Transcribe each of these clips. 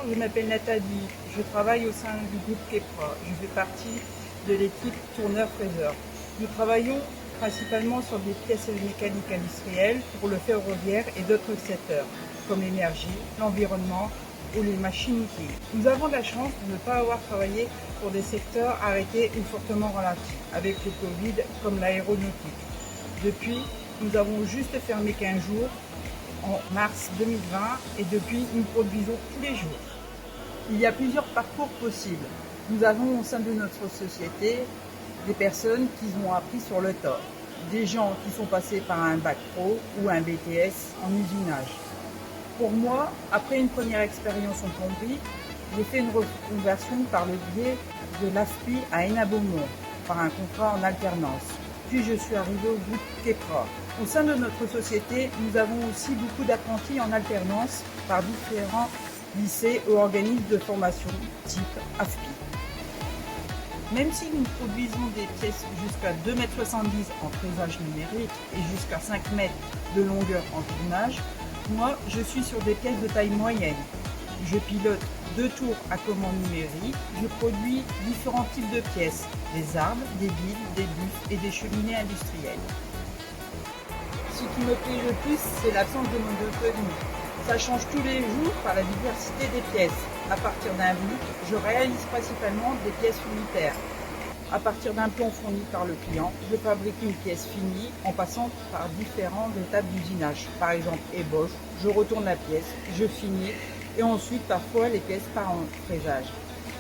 je m'appelle Nathalie, je travaille au sein du groupe Kepra. Je fais partie de l'équipe tourneur-fraiseur. Nous travaillons principalement sur des pièces mécaniques industrielles pour le ferroviaire et d'autres secteurs, comme l'énergie, l'environnement ou les machines-outils. Nous avons la chance de ne pas avoir travaillé pour des secteurs arrêtés ou fortement ralentis, avec le Covid comme l'aéronautique. Depuis, nous avons juste fermé 15 jours en mars 2020 et depuis, nous produisons tous les jours. Il y a plusieurs parcours possibles. Nous avons au sein de notre société des personnes qui ont appris sur le tas, des gens qui sont passés par un bac pro ou un BTS en usinage. Pour moi, après une première expérience en plomberie, j'ai fait une reconversion par le biais de l'AFPI à Hénin-Beaumont, par un contrat en alternance. Puis je suis arrivée au groupe Kepra. Au sein de notre société, nous avons aussi beaucoup d'apprentis en alternance par différents lycées ou organismes de formation type AFPI. Même si nous produisons des pièces jusqu'à 2,70 m en fraisage numérique et jusqu'à 5 m de longueur en tournage, moi je suis sur des pièces de taille moyenne. Je pilote 2 tours à commande numérique, je produis différents types de pièces, des arbres, des villes, des bus et des cheminées industrielles. Ce qui me plaît le plus, c'est l'absence de monotonie. Ça change tous les jours par la diversité des pièces. À partir d'un bout, je réalise principalement des pièces unitaires. À partir d'un plan fourni par le client, je fabrique une pièce finie en passant par différentes étapes d'usinage. Par exemple, ébauche, je retourne la pièce, je finis et ensuite parfois les pièces partent en fraisage.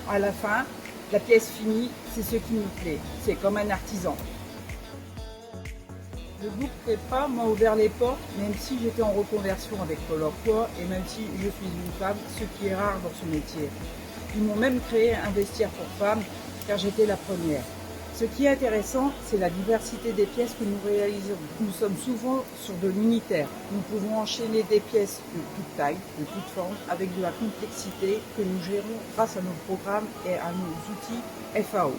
À la fin, la pièce finie, c'est ce qui me plaît. C'est comme un artisan. Le groupe Kepra m'a ouvert les portes, même si j'étais en reconversion avec Pôle emploi et même si je suis une femme, ce qui est rare dans ce métier. Ils m'ont même créé un vestiaire pour femmes, car j'étais la première. Ce qui est intéressant, c'est la diversité des pièces que nous réalisons. Nous sommes souvent sur de l'unitaire. Nous pouvons enchaîner des pièces de toute taille, de toute forme, avec de la complexité que nous gérons grâce à nos programmes et à nos outils FAO.